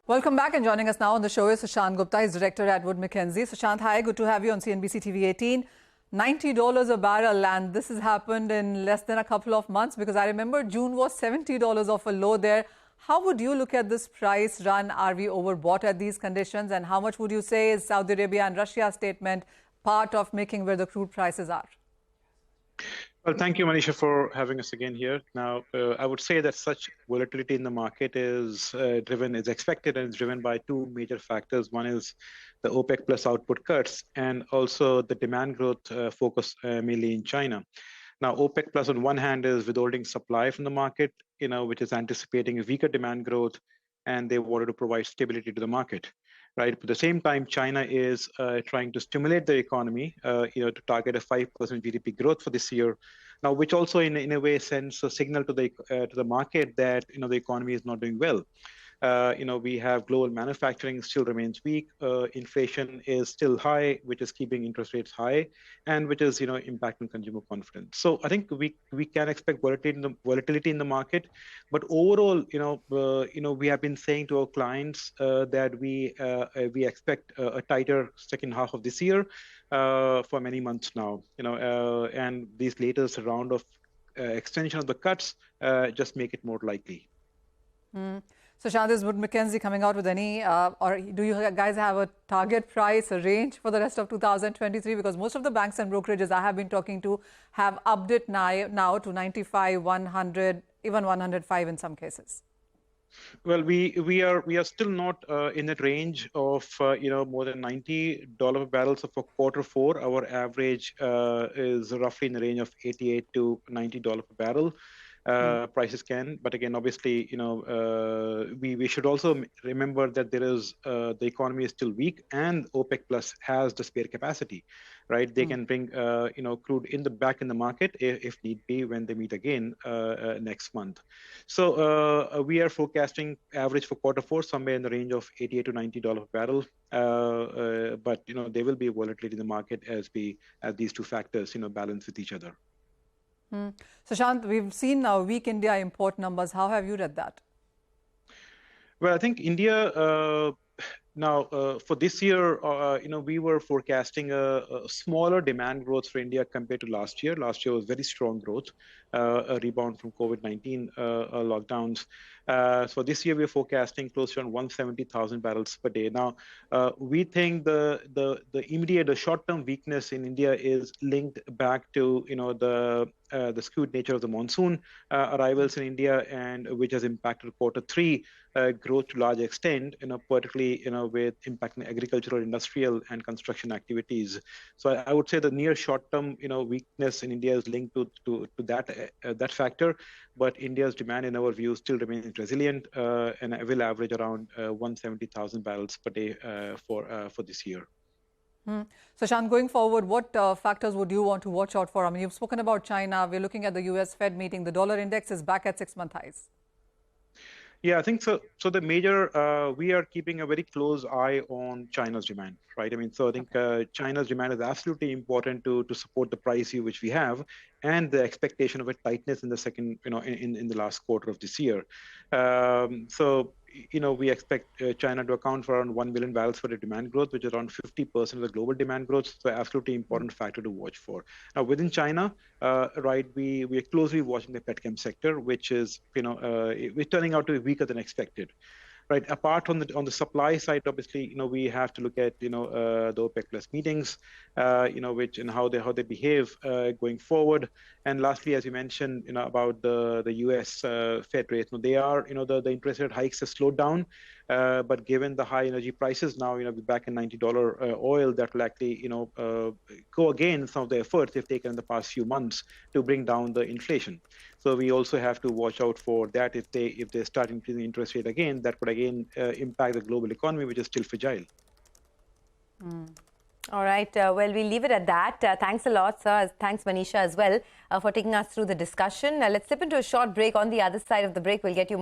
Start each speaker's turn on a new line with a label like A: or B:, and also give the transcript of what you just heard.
A: Welcome back, and joining us now on the show is Manisha Gupta. He's director at Mackenzie. Manisha, hi, good to have you on CNBC-TV18. $90 a barrel, and this has happened in less than a couple of months, because I remember June was $70 off a low there. How would you look at this price run? Are we overbought at these conditions? And how much would you say is Saudi Arabia and Russia's statement part of making where the crude prices are?
B: Well, thank you, Manisha, for having us again here. Now, I would say that such volatility in the market is expected and is driven by two major factors. One is the OPEC plus output cuts, and also the demand growth focus mainly in China. Now, OPEC plus on one hand is withholding supply from the market, which is anticipating a weaker demand growth, and they wanted to provide stability to the market. Right. But at the same time, China is trying to stimulate the economy, to target a 5% GDP growth for this year. Now, which also in a way sends a signal to the market that the economy is not doing well. We have global manufacturing still remains weak. Inflation is still high, which is keeping interest rates high, and which is impacting consumer confidence. So I think we can expect volatility in the market, but overall, we have been saying to our clients that we expect a tighter second half of this year for many months now. And these latest round of extension of the cuts just make it more likely.
A: So, Shah, is Mackenzie coming out with any, or do you guys have a target price, a range for the rest of 2023? Because most of the banks and brokerages I have been talking to have upped it now to 95, 100, even 105 in some cases.
B: Well, we are still not in that range of more than $90 a barrel. So for Q4, our average is roughly in the range of $88 to $90 a barrel. Prices can, but again, obviously, we should also remember that there is the economy is still weak, and OPEC plus has the spare capacity, right? They can bring crude back in the market if need be when they meet again next month. So we are forecasting average for Q4 somewhere in the range of $88 to $90 a barrel. But there will be volatility in the market as these two factors balance with each other.
A: So, Shant, we've seen now weak India import numbers. How have you read that?
B: Well, I think India for this year, we were forecasting a smaller demand growth for India compared to last year. Last year was very strong growth, a rebound from COVID-19 lockdowns. So this year we're forecasting close to 170,000 barrels per day. Now, we think the immediate, short-term weakness in India is linked back to the skewed nature of the monsoon arrivals in India, and which has impacted Q3 growth to a large extent, particularly with impacting agricultural, industrial, and construction activities. So I would say the near short-term weakness in India is linked to that factor, but India's demand, in our view, still remains resilient and will average around 170,000 barrels per day for this year.
A: So, Shan, going forward, what factors would you want to watch out for? I mean, you've spoken about China. We're looking at the US Fed meeting. The dollar index is back at 6-month highs.
B: Yeah, I think so. So the major, we are keeping a very close eye on China's demand, right? I mean, so I think China's demand is absolutely important to support the price view which we have, and the expectation of a tightness in the second, in the last quarter of this year. We expect China to account for around 1 million barrels for the demand growth, which is around 50% of the global demand growth. So absolutely important factor to watch for. Now, within China, right, we are closely watching the petchem sector, which is, we're turning out to be weaker than expected. Right. Apart from on the supply side, obviously, we have to look at the OPEC plus meetings, which and how they behave going forward. And lastly, as you mentioned, about the US Fed rate, they are the interest rate hikes have slowed down, but given the high energy prices now, we're back in $90 oil, that will actually go against some of the efforts they've taken in the past few months to bring down the inflation. So we also have to watch out for that. If they start increasing interest rate again, that could again impact the global economy, which is still fragile.
C: All right. Well, we'll leave it at that. Thanks a lot, sir. Thanks, Manisha, as well, for taking us through the discussion. Let's slip into a short break. On the other side of the break, we'll get you